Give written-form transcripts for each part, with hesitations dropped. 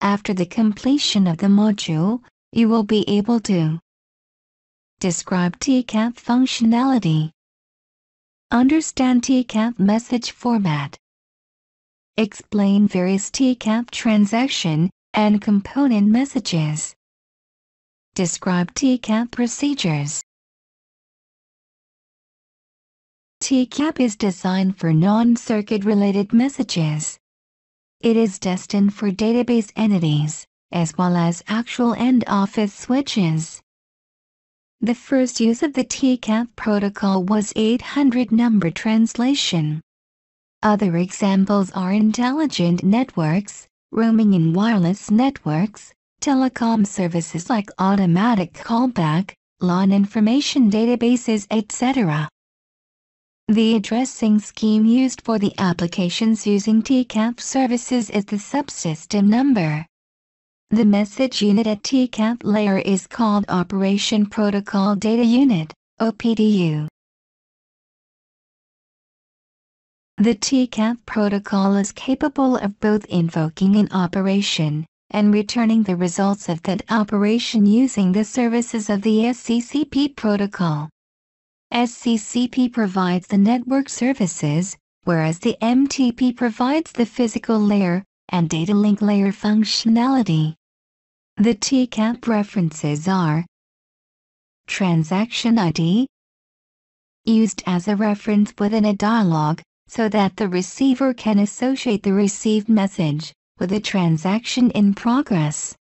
After the completion of the module, you will be able to describe TCAP functionality, understand TCAP message format, explain various TCAP transaction and component messages, describe TCAP procedures. TCAP is designed for non-circuit related messages. It is destined for database entities, as well as actual and office switches. The first use of the TCAP protocol was 800 number translation. Other examples are intelligent networks, roaming in wireless networks, telecom services like automatic callback, LAN information databases, etc. The addressing scheme used for the applications using TCAP services is the subsystem number. The message unit at TCAP layer is called Operation Protocol Data Unit, OPDU. The TCAP protocol is capable of both invoking an operation and returning the results of that operation using the services of the SCCP protocol. SCCP provides the network services, whereas the MTP provides the physical layer and data link layer functionality. The TCAP references are transaction ID, used as a reference within a dialog, so that the receiver can associate the received message with a transaction in progress.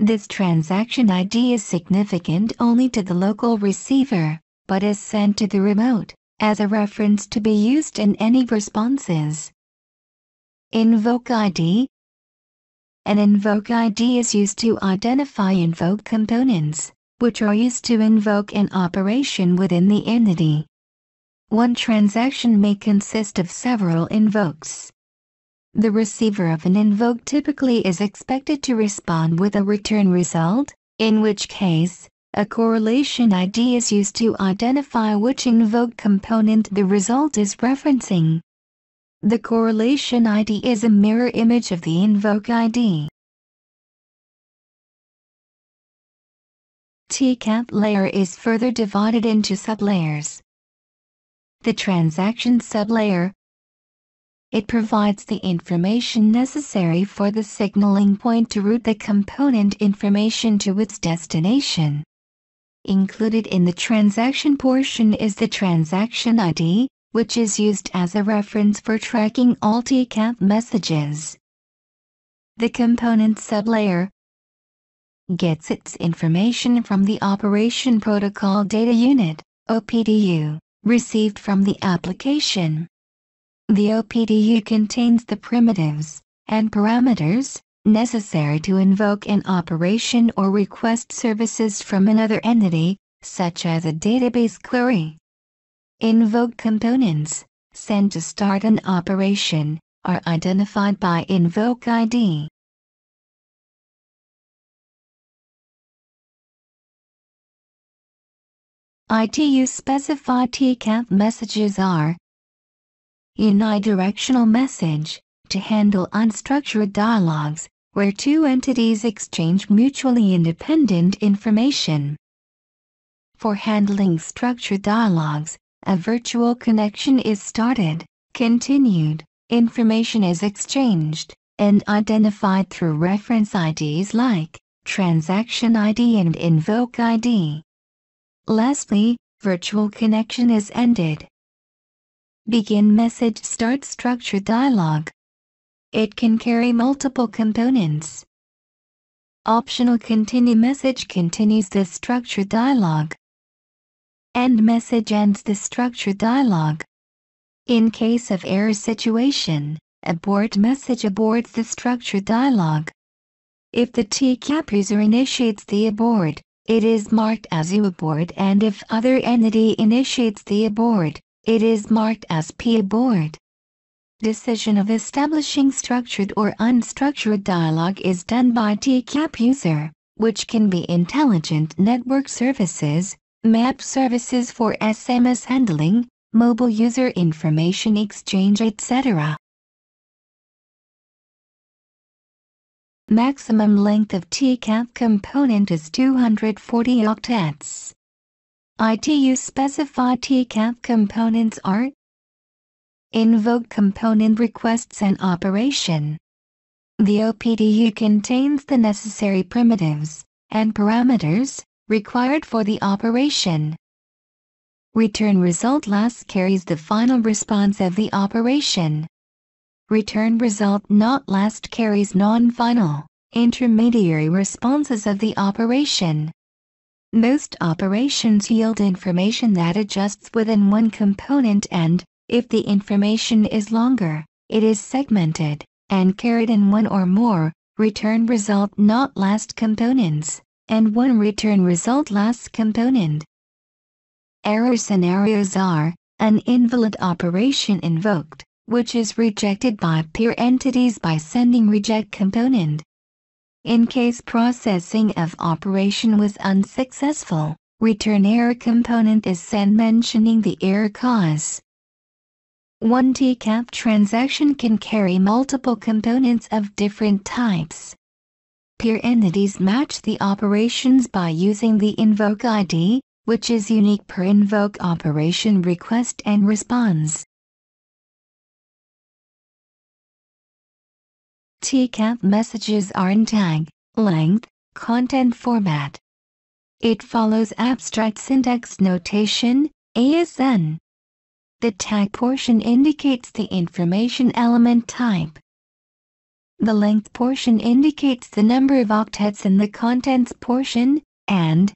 This transaction ID is significant only to the local receiver, but is sent to the remote as a reference to be used in any responses. Invoke ID. An invoke ID is used to identify invoke components, which are used to invoke an operation within the entity. One transaction may consist of several invokes. The receiver of an invoke typically is expected to respond with a return result, in which case, a correlation ID is used to identify which invoke component the result is referencing. The correlation ID is a mirror image of the invoke ID. TCAP layer is further divided into sublayers. The transaction sublayer. It provides the information necessary for the signaling point to route the component information to its destination. Included in the transaction portion is the transaction ID, which is used as a reference for tracking all TCAP messages. The component sublayer gets its information from the Operation Protocol Data Unit, OPDU, received from the application. The OPDU contains the primitives and parameters necessary to invoke an operation or request services from another entity, such as a database query. Invoke components, sent to start an operation, are identified by invoke ID. ITU-specified TCAP messages are unidirectional message, to handle unstructured dialogues, where two entities exchange mutually independent information. For handling structured dialogues, a virtual connection is started, continued, information is exchanged, and identified through reference IDs like transaction ID and invoke ID. Lastly, virtual connection is ended. Begin message start structured dialogue. It can carry multiple components. Optional continue message continues the structured dialogue. End message ends the structured dialogue. In case of error situation, abort message aborts the structured dialogue. If the TCAP user initiates the abort, it is marked as UAbort, and if other entity initiates the abort, it is marked as PAbort. Decision of establishing structured or unstructured dialogue is done by TCAP user, which can be intelligent network services, MAP services for SMS handling, mobile user information exchange, etc. Maximum length of TCAP component is 240 octets. ITU specified TCAP components are: invoke component requests and operation. The OPDU contains the necessary primitives and parameters required for the operation. Return result last carries the final response of the operation. Return result not last carries non-final, intermediary responses of the operation. Most operations yield information that adjusts within one component, and, if the information is longer, it is segmented and carried in one or more return result not last components, and one return result last component. Error scenarios are: an invalid operation invoked, which is rejected by peer entities by sending reject component. In case processing of operation was unsuccessful, return error component is sent mentioning the error cause. One TCAP transaction can carry multiple components of different types. Peer entities match the operations by using the invoke ID, which is unique per invoke operation request and response. TCAP messages are in tag, length, content format. It follows abstract syntax notation, ASN. The tag portion indicates the information element type. The length portion indicates the number of octets in the contents portion, and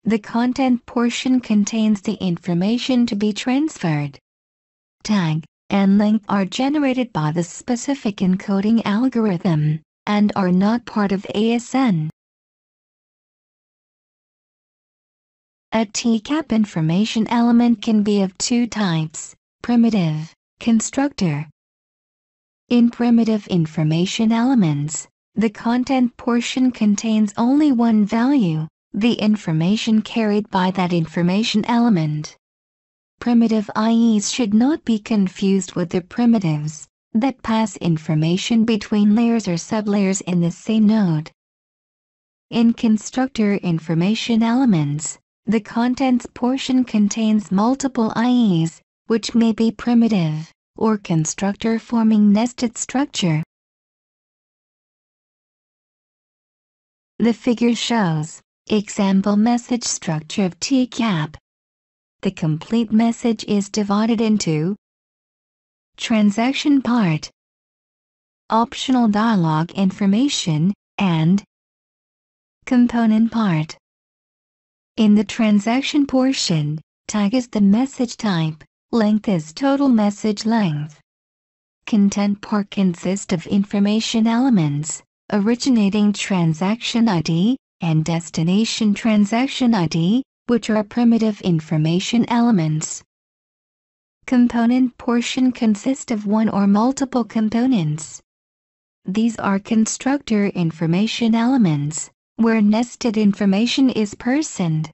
the content portion contains the information to be transferred. Tag and length are generated by the specific encoding algorithm, and are not part of ASN. A TCAP information element can be of two types: primitive, constructor. In primitive information elements, the content portion contains only one value, the information carried by that information element. Primitive IEs should not be confused with the primitives that pass information between layers or sublayers in the same node. In constructor information elements, the contents portion contains multiple IEs, which may be primitive or constructor forming nested structure. The figure shows example message structure of TCAP. The complete message is divided into transaction part, optional dialog information, and component part. In the transaction portion, tag is the message type, length is total message length. Content part consists of information elements, originating transaction ID, and destination transaction ID, which are primitive information elements. Component portion consists of one or multiple components. These are constructor information elements, where nested information is personed.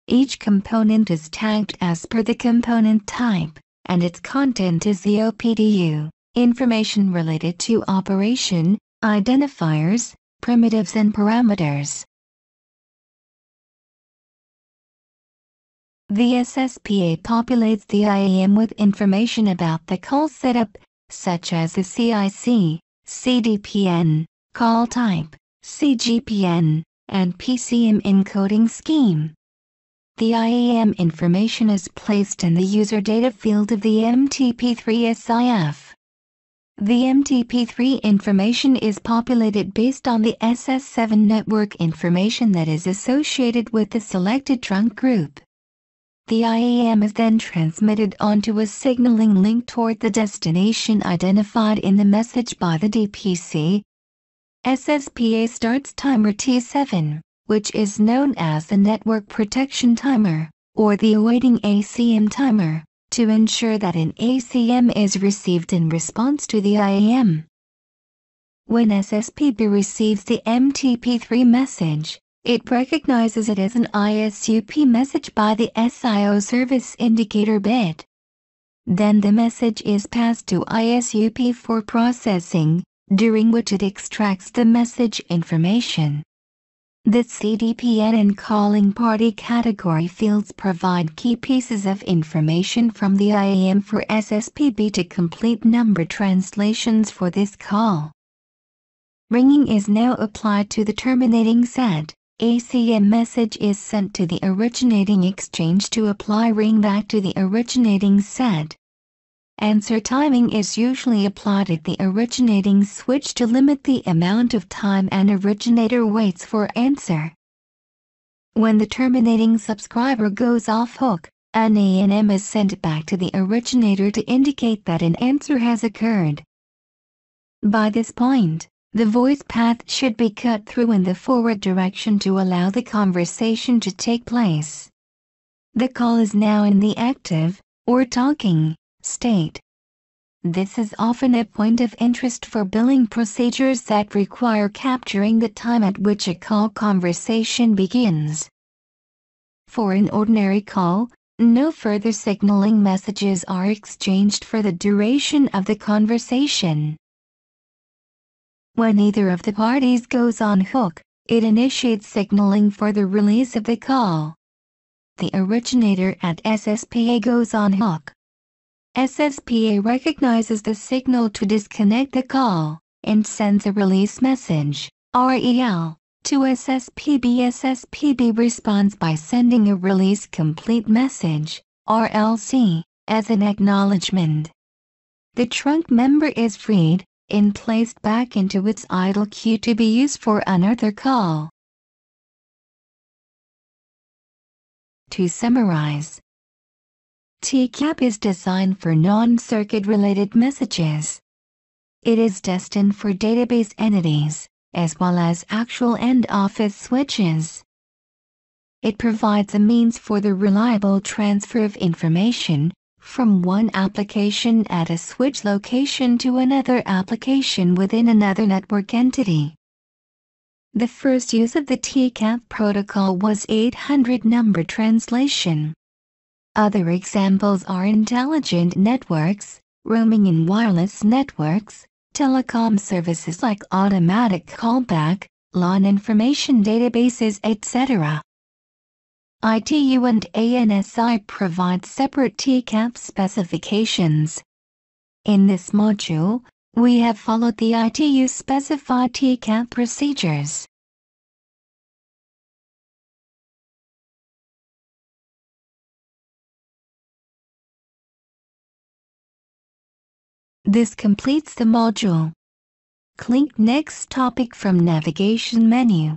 Each component is tagged as per the component type, and its content is the OPDU, information related to operation, identifiers, primitives and parameters. The SSPA populates the IAM with information about the call setup, such as the CIC, CDPN, call type, CGPN, and PCM encoding scheme. The IAM information is placed in the user data field of the MTP3 SIF. The MTP3 information is populated based on the SS7 network information that is associated with the selected trunk group. The IAM is then transmitted onto a signaling link toward the destination identified in the message by the DPC. SSPA starts timer T7, which is known as the network protection timer, or the awaiting ACM timer, to ensure that an ACM is received in response to the IAM. When SSPB receives the MTP3 message, it recognizes it as an ISUP message by the SIO service indicator bit. Then the message is passed to ISUP for processing, during which it extracts the message information. The CDPN and calling party category fields provide key pieces of information from the IAM for SSPB to complete number translations for this call. Ringing is now applied to the terminating set. ACM message is sent to the originating exchange to apply ring back to the originating set. Answer timing is usually applied at the originating switch to limit the amount of time an originator waits for answer. When the terminating subscriber goes off hook, an ANM is sent back to the originator to indicate that an answer has occurred. By this point, the voice path should be cut through in the forward direction to allow the conversation to take place. The call is now in the active, or talking, state. This is often a point of interest for billing procedures that require capturing the time at which a call conversation begins. For an ordinary call, no further signaling messages are exchanged for the duration of the conversation. When either of the parties goes on hook, it initiates signaling for the release of the call. The originator at SSPA goes on hook. SSPA recognizes the signal to disconnect the call, and sends a release message, REL, to SSPB. SSPB responds by sending a release complete message, RLC, as an acknowledgement. The trunk member is freed, and placed back into its idle queue to be used for another call. To summarize, TCAP is designed for non-circuit related messages. It is destined for database entities, as well as actual end office switches. It provides a means for the reliable transfer of information from one application at a switch location to another application within another network entity. The first use of the TCAP protocol was 800 number translation. Other examples are intelligent networks, roaming in wireless networks, telecom services like automatic callback, LAN information databases, etc. ITU and ANSI provide separate TCAP specifications. In this module, we have followed the ITU specified TCAP procedures. This completes the module. Click Next Topic from navigation menu.